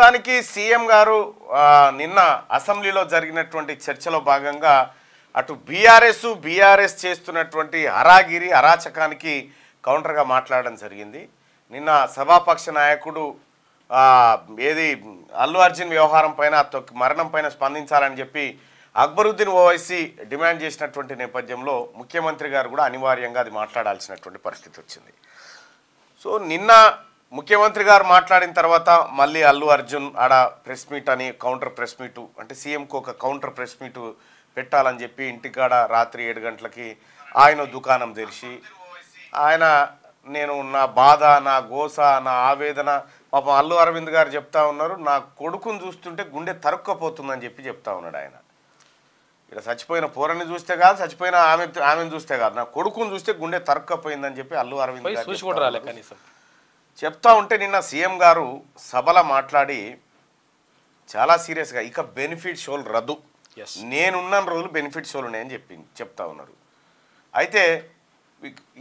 మొత్తానికి సీఎం గారు నిన్న అసెంబ్లీలో జరిగినటువంటి చర్చలో భాగంగా అటు బీఆర్ఎస్ చేస్తున్నటువంటి హరాగిరి అరాచకానికి కౌంటర్గా మాట్లాడడం జరిగింది. నిన్న సభాపక్ష నాయకుడు ఏది అల్లు అర్జున్ వ్యవహారం పైన మరణం పైన స్పందించాలని చెప్పి అక్బరుద్దీన్ ఓవైసీ డిమాండ్ చేసినటువంటి నేపథ్యంలో ముఖ్యమంత్రి గారు కూడా అనివార్యంగా అది మాట్లాడాల్సినటువంటి పరిస్థితి వచ్చింది. సో నిన్న ముఖ్యమంత్రి గారు మాట్లాడిన తర్వాత మళ్ళీ అల్లు అర్జున్ ఆడ ప్రెస్ మీట్ అని కౌంటర్ ప్రెస్ మీటు అంటే సీఎంకు ఒక కౌంటర్ ప్రెస్ మీటు పెట్టాలని చెప్పి ఇంటికాడ రాత్రి 7 గంటలకి ఆయన దుకాణం తెరిచి ఆయన నేను నా బాధ నా గోస నా ఆవేదన పాపం అల్లు అరవింద్ గారు చెప్తా ఉన్నారు, నా కొడుకును చూస్తుంటే గుండె తరుక్కపోతుందని చెప్పి చెప్తా ఉన్నాడు. ఆయన ఇక్కడ చచ్చిపోయిన పోరని చూస్తే కాదు, చచ్చిపోయిన ఆమెను చూస్తే కాదు, నా కొడుకును చూస్తే గుండె తరుక్కపోయిందని చెప్పి అల్లు అరవింద్ గారు చెప్తా ఉంటే నిన్న సీఎం గారు సభలో మాట్లాడి చాలా సీరియస్గా ఇక బెనిఫిట్ షోలు రద్దు, నేనున్న రోజులు బెనిఫిట్ షోలు ఉన్నాయని చెప్తా ఉన్నారు. అయితే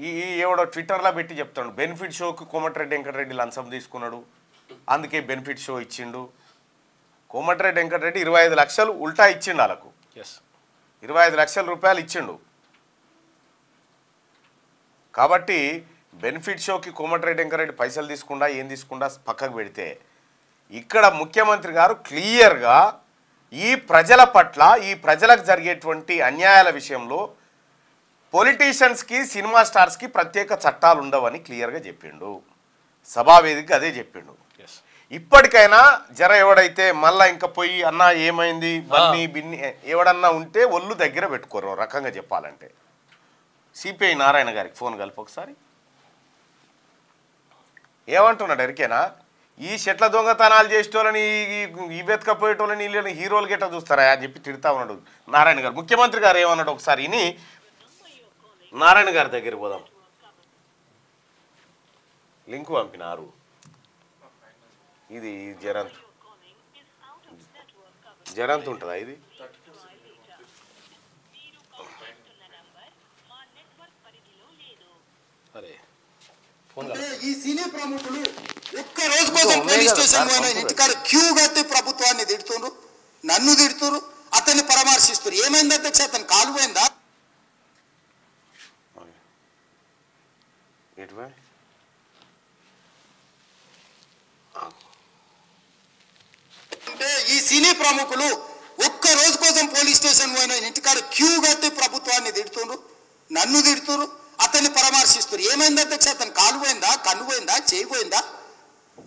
ఈ ఎవడో ట్విట్టర్లో పెట్టి చెప్తాడు బెనిఫిట్ షోకి కోమటిరెడ్డి వెంకటరెడ్డి లంచం తీసుకున్నాడు, అందుకే బెనిఫిట్ షో ఇచ్చిండు. కోమటిరెడ్డి వెంకటరెడ్డి 25 లక్షలు ఉల్టా ఇచ్చిండు, వాళ్ళకు 25 లక్షల రూపాయలు ఇచ్చిండు. కాబట్టి బెనిఫిట్ షోకి కోమటిరెడ్డి వెంకటరెడ్డి పైసలు తీసుకుండా ఏం తీసుకుండా పక్కకు పెడితే ఇక్కడ ముఖ్యమంత్రి గారు క్లియర్గా ఈ ప్రజల పట్ల ఈ ప్రజలకు జరిగేటువంటి అన్యాయాల విషయంలో పొలిటీషియన్స్కి సినిమా స్టార్స్కి ప్రత్యేక చట్టాలు ఉండవని క్లియర్గా చెప్పిండు. సభావేదిక అదే చెప్పిండు. ఇప్పటికైనా జర ఎవడైతే మళ్ళా ఇంకా పోయి అన్నా ఏమైంది బన్నీ బిన్ని ఎవడన్నా ఉంటే ఒళ్ళు దగ్గర పెట్టుకోరు రకంగా చెప్పాలంటే. సిపిఐ నారాయణ గారికి ఫోన్ కలిపి ఒకసారి ఏమంటున్నాడు ఎరికేనా, ఈ చెట్ల దొంగతనాలు చేసేటోళ్ళని ఈ వెతకపోయేటోళ్ళని వీళ్ళని హీరోలు గెట్ట చూస్తారా అని చెప్పి తిడతా ఉన్నాడు నారాయణ గారు. ముఖ్యమంత్రి గారు ఏమన్నాడు ఒకసారి ఇని నారాయణ గారి దగ్గర పోదాం. లింకు పంపినారు. ఇది జరంత్ ఉంటుందా ఇది? ఈ సినీ ప్రముఖులు ఒక్క రోజు కోసం పోలీస్ స్టేషన్ ఇంటికాడ క్యూ కట్టి ప్రభుత్వాన్ని తిడుతున్నారు, నన్ను తిడుతున్నారు, అతన్ని పరామర్శిస్తారు. ఏమైంది అధ్యక్ష, అతను కాలు పోయిందా? అంటే ఈ సినీ ప్రముఖులు ఒక్క రోజు కోసం పోలీస్ స్టేషన్ పోయిన ఇంటికాడ క్యూ కట్టి ప్రభుత్వాన్ని తిడుతున్నారు, నన్ను తిడుతున్నారు, అతన్ని పరామర్శిస్తారు. ఏమైంది అధ్యక్ష, అతను కాలు పోయిందా, కన్ను పోయిందా, చేయి పోయిందా,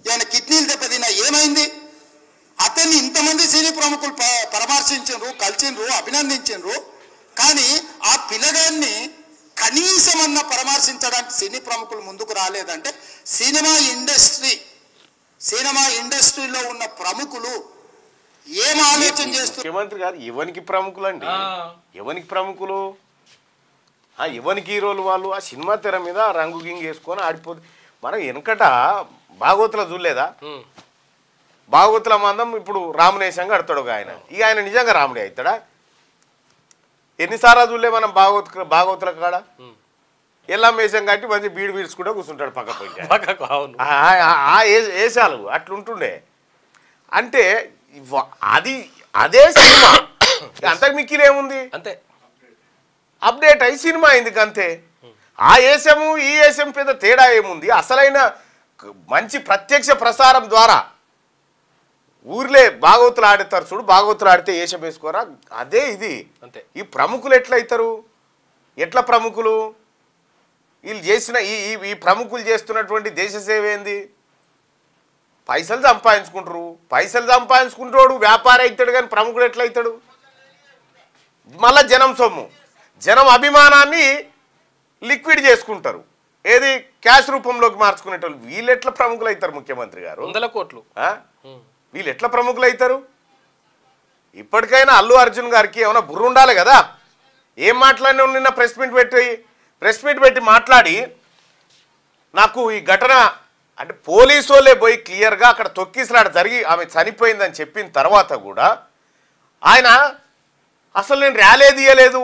ఏమైనా కిడ్నీలు దెబ్బతిన్నా, ఏమైంది? అతన్ని ఇంతమంది సినీ ప్రముఖులు పరామర్శించరు, కలిసిండ్రు, అభినందించరు. కానీ ఆ పిల్లగాన్ని కనీసం అన్న పరామర్శించడానికి సినీ ప్రముఖులు ముందుకు రాలేదంటే సినిమా ఇండస్ట్రీలో ఉన్న ప్రముఖులు ఏం ఆలోచన చేస్తున్నారు? ముఖ్యమంత్రి గారు ఎవరికి ప్రముఖులు అండి, ఎవరికి ప్రముఖులు, ఎవరికి హీరోలు వాళ్ళు ఆ సినిమా తెర మీద రంగు గింగ్ వేసుకొని ఆడిపోతుంది. మనం వెనకట భాగవతుల చూడలేదా, భాగవతుల మందం ఇప్పుడు రామనేశంగా ఆడతాడు ఒక ఆయన, ఇక ఆయన నిజంగా రాముడే అవుతాడా? ఎన్నిసార్లు చూడలే మనం భాగవతుల కాడ ఎల్లం వేషం కట్టి మంచి బీడు పీల్చుకుంటూ కూర్చుంటాడు పక్క పోయి. వేషాలు అట్లుంటుండే. అంటే అదే సినిమా అంతకు మిక్కిలేముంది, అంతే అప్డేట్ అయ్యి సినిమా ఎందుకు అంతే. ఆ ఏసము ఈ ఏసం పెద్ద తేడా ఏముంది? అసలైన మంచి ప్రత్యక్ష ప్రసారం ద్వారా ఊర్లే భాగవతులు ఆడతారు చూడు, భాగవతులు ఆడితే ఏషం వేసుకోరా, అదే ఇది అంతే. ఈ ప్రముఖులు ఎట్లయితారు, ఎట్లా ప్రముఖులు వీళ్ళు చేసిన ఈ ప్రముఖులు చేస్తున్నటువంటి దేశ సేవ ఏంది? పైసలు సంపాదించుకుంటాడు వ్యాపారం అవుతాడు, కానీ ప్రముఖుడు ఎట్లయితాడు? మళ్ళా జనం సొమ్ము, జనం అభిమానాన్ని లిక్విడ్ చేసుకుంటారు, ఏది క్యాష్ రూపంలోకి మార్చుకునేటోళ్ళు. వీళ్ళు ఎట్లా ప్రముఖులు అవుతారు? ముఖ్యమంత్రి గారు 100 కోట్లు వీళ్ళు ఎట్లా ప్రముఖులు అవుతారు? ఇప్పటికైనా అల్లు అర్జున్ గారికి ఏమైనా బుర్ర ఉండాలి కదా. ఏం మాట్లాడినా నిన్న ప్రెస్ మీట్ పెట్టి మాట్లాడి నాకు ఈ ఘటన అంటే పోలీసు వాళ్ళే పోయి క్లియర్గా అక్కడ తొక్కిసలాట జరిగి ఆమె చనిపోయిందని చెప్పిన తర్వాత కూడా ఆయన అసలు నేను ర్యాలీ తీయలేదు,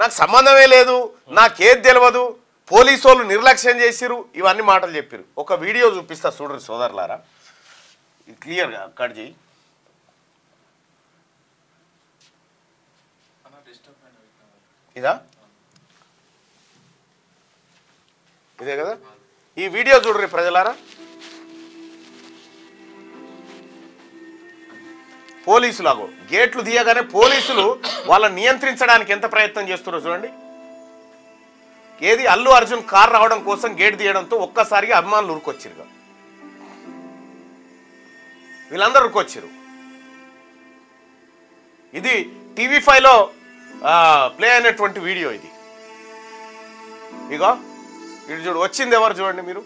నాకు సంబంధమే లేదు, నాకేది తెలియదు, పోలీసు వాళ్ళు నిర్లక్ష్యం చేసిరు, ఇవన్నీ మాటలు చెప్పారు. ఒక వీడియో చూపిస్తా చూడరు సోదరులారా. క్లియర్గా కట్ చేయి. ఇదా ఇదే కదా. ఈ వీడియో చూడరు ప్రజలారా. పోలీసులాగో గేట్లు తీయగానే పోలీసులు వాళ్ళని నియంత్రించడానికి ఎంత ప్రయత్నం చేస్తున్నారో చూడండి. ఏది అల్లు అర్జున్ కార్ రావడం కోసం గేట్ తీయడంతో ఒక్కసారిగా అభిమానులు ఉరుకొచ్చిరు. వీళ్ళందరూ ఉరుకొచ్చారు. ఇది TV5లో ప్లే అయినటువంటి వీడియో ఇది. ఇగో ఇటు చూడు, వచ్చింది ఎవరు చూడండి మీరు.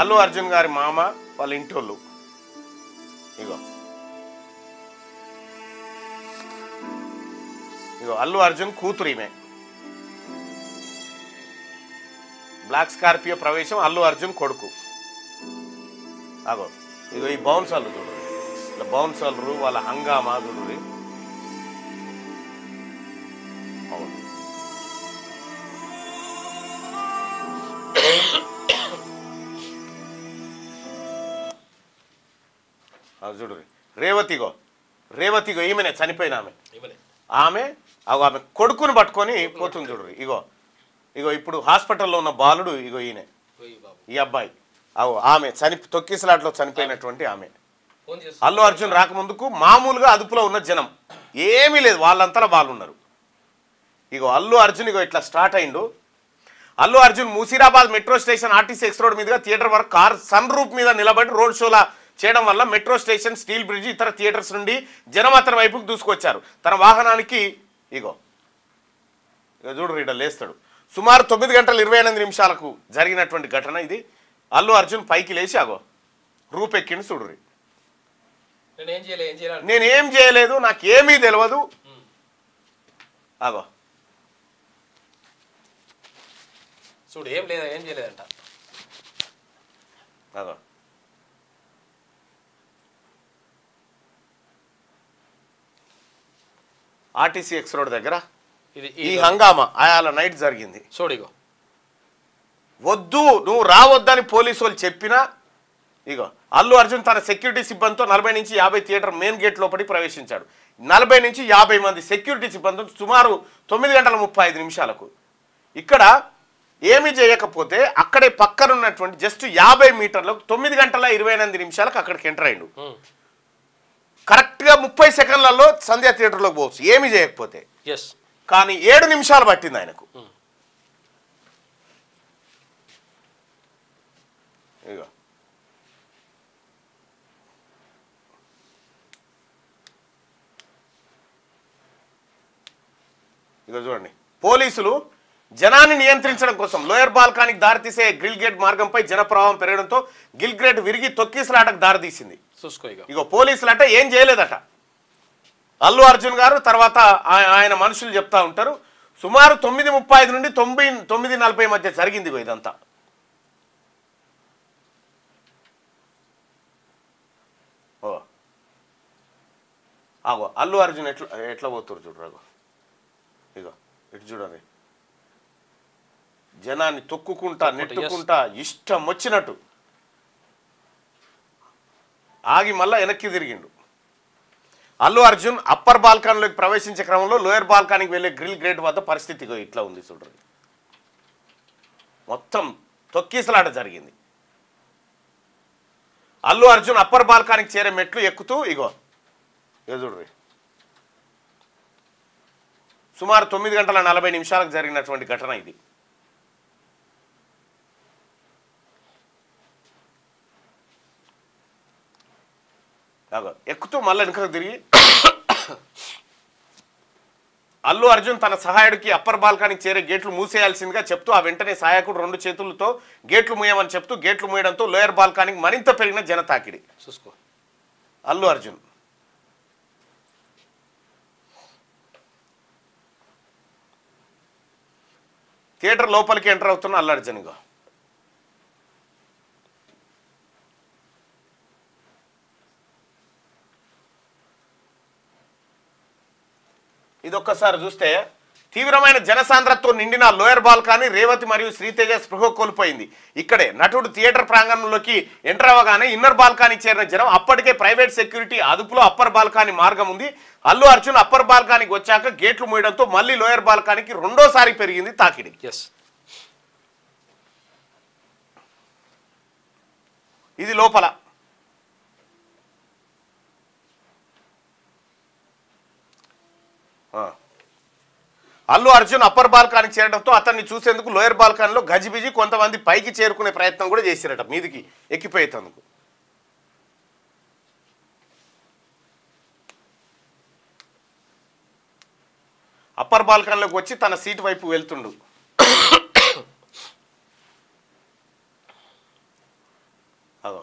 అల్లు అర్జున్ గారి మామ వాళ్ళ ఇంటోళ్ళు. ఇగో ఇగో అల్లు అర్జున్ కూతురు ఈమె. బ్లాక్ స్కార్పియో ప్రవేశం అల్లు అర్జున్ కొడుకు. అగో ఇగో ఈ బౌన్సర్లు చూడు, ఇలా బౌన్సర్లు వాళ్ళ హంగామా చూడు. చూడు రేవతిగో ఈమెనే చనిపోయిన ఆమె ఆమె కొడుకుని పట్టుకొని పోతుంది చూడు. ఇగో ఇప్పుడు హాస్పిటల్లో ఉన్న బాలుడు ఇగో ఈయన, ఈ అబ్బాయి. ఆమె తొక్కిసలాట్లో చనిపోయినటువంటి ఆమె. అల్లు అర్జున్ రాకముందుకు మామూలుగా అదుపులో ఉన్న జనం ఏమీ లేదు, వాళ్ళంతా వాళ్ళు ఉన్నారు. ఇగో అల్లు అర్జున్ ఇగో ఇట్లా స్టార్ట్ అయిండు. Allu Arjun Musheerabad metro station RTC X road మీదుగా థియేటర్ వరకు కార్ సన్ రూఫ్ మీద నిలబడి రోడ్ షోలా చేయడం వల్ల మెట్రో స్టేషన్, స్టీల్ బ్రిడ్జ్, ఇతర థియేటర్స్ నుండి జనం అతని వైపుకు దూసుకొచ్చారు. తన వాహనానికి ఇగో చూడు రీడ లేస్తాడు. సుమారు 9 గంటల 28 నిమిషాలకు జరిగినటువంటి ఘటన ఇది. అల్లు అర్జున్ పైకి లేచి అగో రూపెక్కిండి చూడు. నేనేం చేయలేదు, నాకేమీ తెలియదు. అగో చూడు, ఏం చేయలేదంట. అగో ఆర్టీసీ ఎక్స్ రోడ్ దగ్గర ఈ హంగామా ఆయాల నైట్ జరిగింది. చూడిగో వద్దు నువ్వు రావద్దని పోలీసు వాళ్ళు చెప్పినా ఇగో అల్లు అర్జున్ తన సెక్యూరిటీ సిబ్బందితో 40 నుంచి 50 థియేటర్ మెయిన్ గేట్ లోపలికి ప్రవేశించాడు. 40 నుంచి 50 మంది సెక్యూరిటీ సిబ్బంది సుమారు 9 గంటల 35 నిమిషాలకు. ఇక్కడ ఏమి చేయకపోతే అక్కడే పక్కన ఉన్నటువంటి జస్ట్ 50 మీటర్లకు 9 గంటల 28 నిమిషాలకు అక్కడికి ఎంటర్ అయ్యిండు. కరెక్ట్గా 30 సెకండ్లలో సంధ్యా థియేటర్లోకి పోవచ్చు ఏమి చేయకపోతే. కానీ 7 నిమిషాలు పట్టింది ఆయనకు. ఇగో చూడండి, పోలీసులు జనాన్ని నియంత్రించడం కోసం లోయర్ బాల్కానికి దారితీసే గ్రిల్ గేట్ మార్గంపై జనప్రవాహం పెరగడంతో గిల్ గేట్ విరిగి తొక్కిసలాటకు దారితీసింది. ఇగో పోలీసులు అంటే ఏం చేయలేదట. అల్లు అర్జున్ గారు తర్వాత ఆయన మనుషులు చెప్తా ఉంటారు. సుమారు 9:35 నుండి 9:40 మధ్య జరిగింది ఇదంతా. ఆగో అల్లు అర్జున్ ఎట్లా పోతురు చూడు. రాగో ఇగో ఇటు చూడండి, జనాన్ని తొక్కుకుంటా నెట్టుకుంటా ఇష్టం వచ్చినట్టు ఆగి మళ్ళా వెనక్కి తిరిగిండు. అల్లు అర్జున్ అప్పర్ బాల్కానీలోకి ప్రవేశించే క్రమంలో లోయర్ బాల్కానీకి వెళ్ళే గ్రిల్ గేట్ వద్ద పరిస్థితి ఇట్లా ఉంది చూడండి. మొత్తం తొక్కిసలాట జరిగింది. అల్లు అర్జున్ అప్పర్ బాల్కానీకి చేరే మెట్లు ఎక్కుతూ ఇగో చూడ్రి సుమారు 9 గంటల 40 నిమిషాలకు జరిగినటువంటి ఘటన ఇది. ఎక్కుతూ మళ్ళీ వెనుకకు తిరిగి అల్లు అర్జున్ తన సహాయుడికి అప్పర్ బాల్కానికి చేరే గేట్లు మూసేయాల్సిందిగా చెప్తూ ఆ వెంటనే సహాయకుడు 2 చేతులతో గేట్లు మూయమని చెప్తూ గేట్లు మూయడంతో లోయర్ బాల్కానికి మరింత పెరిగిన జన తాకిడి. చూసుకో అల్లు అర్జున్ థియేటర్ లోపలికి ఎంటర్ అవుతున్న అల్లు అర్జున్గా ఇదొక్కసారి చూస్తే తీవ్రమైన జనసాంద్రతతో నిండిన లోయర్ బాల్కనీ రేవతి మరియు శ్రీతేజ స్పృహ కోల్పోయింది. ఇక్కడే నటుడు థియేటర్ ప్రాంగణంలోకి ఎంటర్ అవ్వగానే ఇన్నర్ బాల్కనీ చేరిన జనం. అప్పటికే ప్రైవేట్ సెక్యూరిటీ అదుపులో అప్పర్ బాల్కనీ మార్గం ఉంది. అల్లు అర్జున్ అప్పర్ బాల్కనీకి వచ్చాక గేట్లు మూయడంతో మళ్ళీ లోయర్ బాల్కనీకి రెండోసారి పెరిగింది తాకిడి. ఇది లోపల. అల్లు అర్జున్ అప్పర్ బాల్కనీ చేరడంతో అతన్ని చూసేందుకు లోయర్ బాల్కనీలో గజిబిజి, కొంతమంది పైకి చేరుకునే ప్రయత్నం కూడా చేసిరట, మీదికి ఎక్కిపోయేందుకు. అప్పర్ బాల్కనీలోకి వచ్చి తన సీటు వైపు వెళ్తుండు. అదో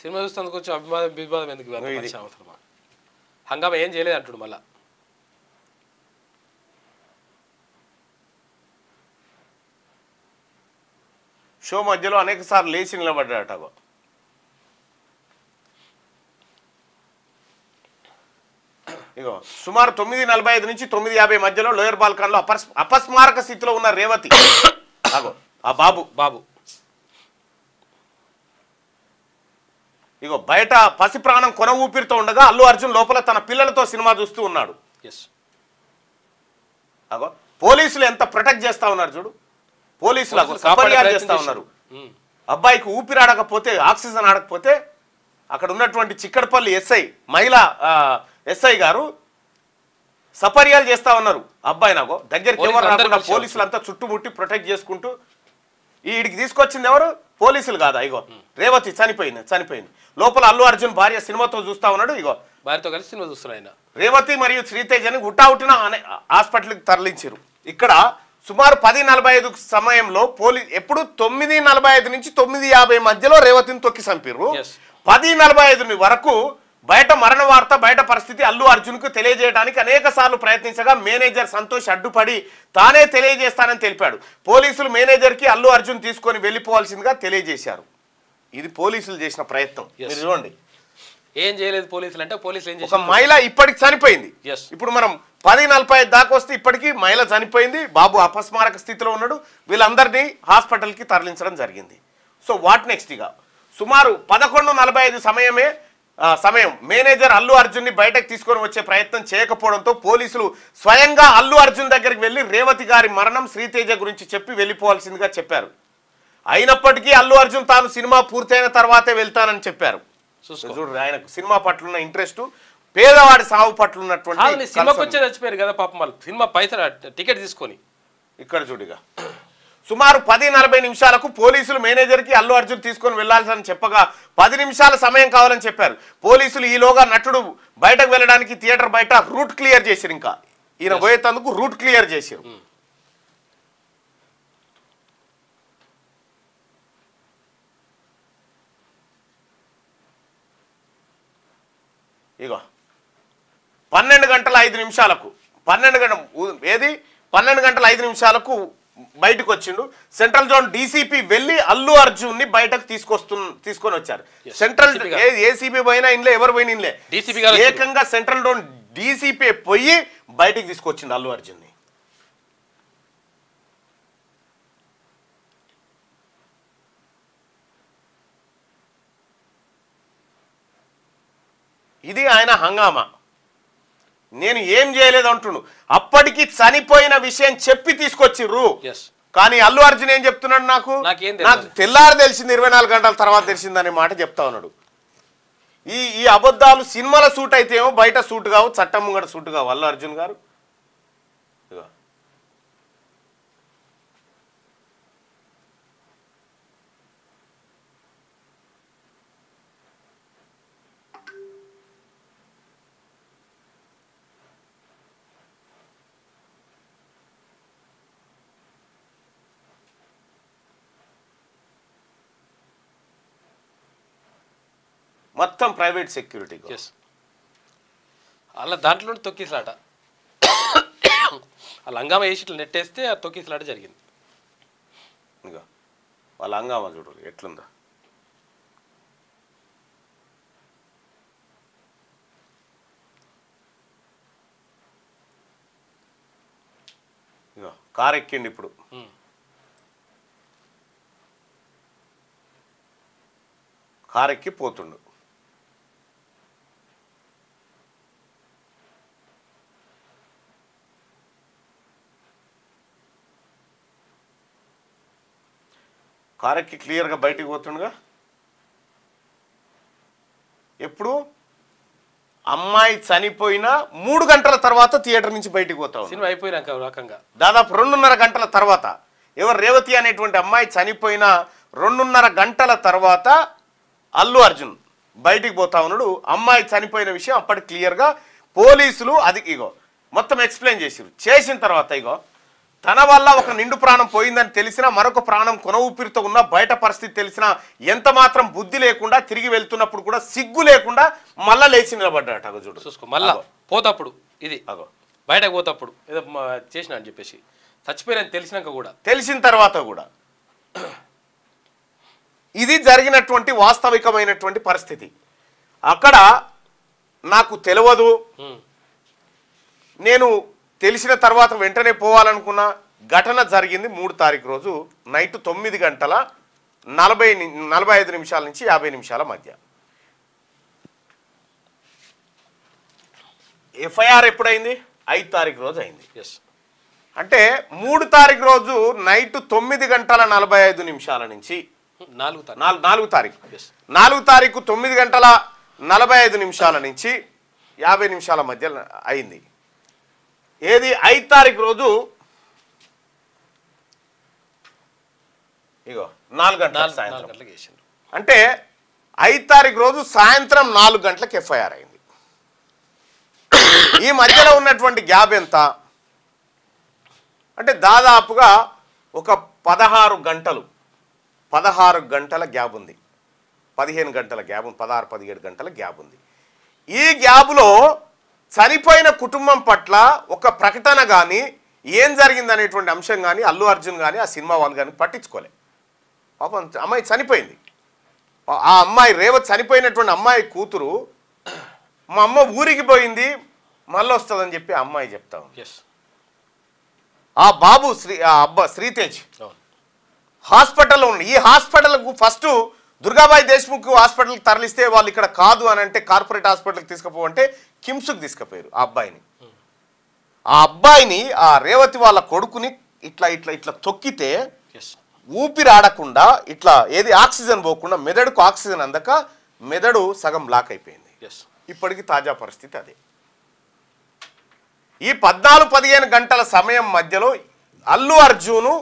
సినిమా చూస్తేందుకు వచ్చి అభిమానం ఎందుకు అవసరమా? హంగామా ఏం చేయలేదు అంటుడు. మళ్ళా షో మధ్యలో అనేక సార్లు లేచి నిలబడ్డాడట. ఇగో సుమారు 9:45 నుంచి 9:50 మధ్యలో లోయర్ బాల్కన్లో అపస్మారక స్థితిలో ఉన్న రేవతి, అగో ఆ బాబు ఇగో బయట పసి ప్రాణం కొన ఊపిరితో ఉండగా అల్లు అర్జున్ లోపల తన పిల్లలతో సినిమా చూస్తూ ఉన్నాడు. అగో పోలీసులు ఎంత ప్రొటెక్ట్ చేస్తా ఉన్నారు చూడు. పోలీసులు సపర్యాలు చేస్తా ఉన్నారు. అబ్బాయికి ఊపిరి ఆడకపోతే, ఆక్సిజన్ ఆడకపోతే అక్కడ ఉన్నటువంటి చిక్కడపల్లి మహిళా ఎస్ఐ గారు సపర్యాలు చేస్తా ఉన్నారు. అబ్బాయి నాకు దగ్గరికి ఎవరు రాకుండా పోలీసులు అంతా చుట్టుముట్టి ప్రొటెక్ట్ చేసుకుంటూ. ఈడికి తీసుకొచ్చింది ఎవరు? పోలీసులు కాదా? ఇగో రేవతి చనిపోయింది. లోపల అల్లు అర్జున్ భార్య సినిమాతో చూస్తా ఉన్నాడు. ఇగో భార్యతో కలిసి సినిమా చూస్తున్నాడు. రేవతి మరియు శ్రీతేజని హుటాహుటిన హాస్పిటల్కి తరలించారు. ఇక్కడ సుమారు 10:45 సమయంలో ఎప్పుడు 9:45 నుంచి 9:50 మధ్యలో రేవతిని తొక్కి చంపారు. 10:45 వరకు బయట మరణ వార్త, బయట పరిస్థితి అల్లు అర్జున్కు తెలియజేయడానికి అనేక సార్లు ప్రయత్నించగా మేనేజర్ సంతోష్ అడ్డుపడి తానే తెలియజేస్తానని తెలిపాడు. పోలీసులు మేనేజర్కి అల్లు అర్జున్ తీసుకొని వెళ్ళిపోవాల్సిందిగా తెలియజేశారు. ఇది పోలీసులు చేసిన ప్రయత్నం. మీరు చూడండి, ఏం చేయలేదు పోలీసులు అంటే. పోలీసులు ఏం చేశారు? ఒక మహిళ ఇప్పటికి చనిపోయింది. ఇప్పుడు మనం 10:45 దాకా వస్తే ఇప్పటికీ మహిళ చనిపోయింది. బాబు అపస్మారక స్థితిలో ఉన్నాడు. వీళ్ళందరినీ హాస్పిటల్కి తరలించడం జరిగింది. So what next? ఇక సుమారు 11:45 సమయం మేనేజర్ అల్లు అర్జున్ని బయటకు తీసుకొని వచ్చే ప్రయత్నం చేయకపోవడంతో పోలీసులు స్వయంగా అల్లు అర్జున్ దగ్గరికి వెళ్ళి రేవతి గారి మరణం, శ్రీతేజ గురించి చెప్పి వెళ్ళిపోవాల్సిందిగా చెప్పారు. అయినప్పటికీ అల్లు అర్జున్ తాను సినిమా పూర్తయిన తర్వాతే వెళ్తానని చెప్పారు. చూడండి, ఆయనకు సినిమా పట్ల ఉన్న ఇంట్రెస్ట్, పేదవాడి సాగు పట్ల ఉన్నటువంటి. సినిమాకి వచ్చే చచ్చిపోయారు కదా పాపం వాళ్ళు, సినిమా పైసలు టికెట్ తీసుకొని. ఇక్కడ చూడిగా సుమారు 10:40 పోలీసులు మేనేజర్కి అల్లు అర్జున్ తీసుకొని వెళ్లాల్సిన చెప్పగా 10 నిమిషాల సమయం కావాలని చెప్పారు. పోలీసులు ఈలోగా నటుడు బయటకు వెళ్ళడానికి థియేటర్ బయట రూట్ క్లియర్ చేశారు. ఇంకా ఈయన పోయేందుకు రూట్ క్లియర్ చేశారు. ఇగో 12:05 బయటకు వచ్చిండు. సెంట్రల్ జోన్ డీసీపీ వెళ్ళి అల్లు అర్జున్ ని బయటకు తీసుకొని వచ్చారు. సెంట్రల్ ఏసీపీ పోయినా ఇన్లే, ఎవరు పోయిన ఇన్లే, ఏకంగా సెంట్రల్ జోన్ డీసీపీ పోయి బయటకు తీసుకొచ్చిండు అల్లు అర్జున్ ని. ఇది ఆయన హంగామా. నేను ఏం చేయలేదు అంటున్నాను. అప్పటికి చనిపోయిన విషయం చెప్పి తీసుకొచ్చిర్రు. కానీ అల్లు అర్జున్ ఏం చెప్తున్నాడు? నాకు తెల్లారు తెలిసింది, 24 గంటల తర్వాత తెలిసిందనే మాట చెప్తా ఉన్నాడు. ఈ అబద్ధాలు సినిమాల సూట్ అయితే ఏమో, బయట సూట్ కావు, చట్టం ముంగట సూట్ కావు అల్లు అర్జున్ గారు. మొత్తం ప్రైవేట్ సెక్యూరిటీ అలా దాంట్లో తొక్కిసలాట. ఆ లంగామ వేసి ఇట్లా నెట్టేస్తే ఆ తొక్కిసలాట జరిగింది. ఇంకా వాళ్ళ హంగామా చూడు ఎట్లుందో. ఇగో కారు ఎక్కిండి ఇప్పుడు. కారు ఎక్కి పోతుండు. కారెక్కి క్లియర్గా బయటికి పోతుండగా ఎప్పుడు అమ్మాయి చనిపోయిన 3 గంటల తర్వాత థియేటర్ నుంచి బయటికి పోతాం. సినిమా అయిపోయినాక రకంగా దాదాపు 2.5 గంటల తర్వాత ఎవరు రేవతి అనేటువంటి అమ్మాయి చనిపోయిన 2.5 గంటల తర్వాత అల్లు అర్జున్ బయటికి పోతా ఉన్నాడు. అమ్మాయి చనిపోయిన విషయం అప్పటి క్లియర్గా పోలీసులు అది ఇగో మొత్తం ఎక్స్ప్లెయిన్ చేసిన తర్వాత ఇగో తన వల్ల ఒక నిండు ప్రాణం పోయిందని తెలిసినా మరొక ప్రాణం కొన ఊపిరితో ఉన్న బయట పరిస్థితి తెలిసినా ఎంత మాత్రం బుద్ధి లేకుండా తిరిగి వెళ్తున్నప్పుడు కూడా సిగ్గు లేకుండా మళ్ళా లేచి నిలబడ్డాట. అగో చూడు చూసుకో మళ్ళా పోతప్పుడు ఇది అగో బయటకు పోతప్పుడు ఏదో చేసిన అని చెప్పేసి చచ్చిపోయిన తెలిసినాక కూడా తెలిసిన తర్వాత కూడా ఇది జరిగినటువంటి వాస్తవికమైనటువంటి పరిస్థితి. అక్కడ నాకు తెలియదు, నేను తెలిసిన తర్వాత వెంటనే పోవాలనుకున్న ఘటన జరిగింది 3 తారీఖు రోజు నైట్ 9 గంటల 45 నిమిషాల నుంచి 50 నిమిషాల మధ్య. ఎఫ్ఐఆర్ ఎప్పుడైంది? 5 తారీఖు రోజు అయింది. అంటే 3 తారీఖు రోజు నైట్ 9 గంటల 45 నిమిషాల నుంచి 4 తారీఖు 4 తారీఖు 9 గంటల 45 నిమిషాల నుంచి 50 నిమిషాల మధ్య అయింది. ఏది 5 తారీఖు రోజు ఇగో 4 గంటల సాయంత్రం అంటే 5 తారీఖు రోజు సాయంత్రం 4 గంటలకు ఎఫ్ఐఆర్ అయింది. ఈ మధ్యలో ఉన్నటువంటి గ్యాప్ ఎంత అంటే దాదాపుగా ఒక 16 గంటల గ్యాప్ ఉంది. 15 గంటల గ్యాప్ ఉంది, 16-17 గంటల గ్యాప్ ఉంది. ఈ గ్యాప్లో చనిపోయిన కుటుంబం పట్ల ఒక ప్రకటన కానీ ఏం జరిగిందనేటువంటి అంశం కానీ అల్లు అర్జున్ కానీ ఆ సినిమా వాళ్ళు కానీ పట్టించుకోలే. పాపం అమ్మాయి చనిపోయింది. ఆ అమ్మాయి రేవతి చనిపోయినటువంటి అమ్మాయి కూతురు మా అమ్మ ఊరికి పోయింది మళ్ళీ వస్తుందని చెప్పి ఆ అమ్మాయి చెప్తా ఉంది. ఆ బాబు శ్రీతేజ్ హాస్పిటల్లో ఉంది. ఈ హాస్పిటల్కు ఫస్ట్ దుర్గాబాయి దేశ్ముఖ్ హాస్పిటల్కి తరలిస్తే వాళ్ళు ఇక్కడ కాదు అని అంటే కార్పొరేట్ హాస్పిటల్కి తీసుకుపోవంటే కిమ్స్కి తీసుకుపోయారు ఆ అబ్బాయిని. ఆ అబ్బాయిని ఆ రేవతి వాళ్ళ కొడుకుని ఇట్లా ఇట్లా ఇట్లా తొక్కితే ఊపిరి ఆడకుండా ఇట్లా ఏది ఆక్సిజన్ పోకుండా మెదడుకు ఆక్సిజన్ అందక మెదడు సగం బ్లాక్ అయిపోయింది. ఇప్పటికి తాజా పరిస్థితి అదే. ఈ 14-15 గంటల సమయం మధ్యలో అల్లు అర్జును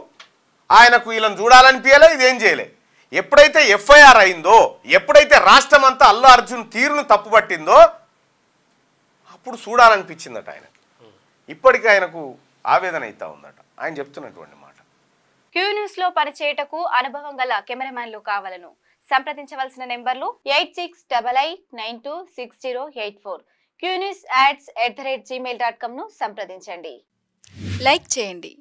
ఆయనకు వీళ్ళని చూడాలనిపించలే, ఇదేం చేయలే. ఎప్పుడైతే ఎఫ్ఐఆర్ అయిందో, ఎప్పుడైతే రాష్ట్రం అంతా అల్లు అర్జున్ తీరును తప్పుపట్టిందో అప్పుడు చూడాలనిపించిందట ఆయనకు. ఇప్పటికీ ఆయనకు ఆవేదన అవుతా ఉందట ఆయన చెప్తున్నటువంటి మాట. క్యూ న్యూస్ లో పనిచేయటకు అనుభవం గల కెమెరామ్యాన్లు కావాలను సంప్రదించవలసిన నెంబర్లు 8688926084. qnewsads@gmail.com ను సంప్రదించండి. లైక్ చేయండి,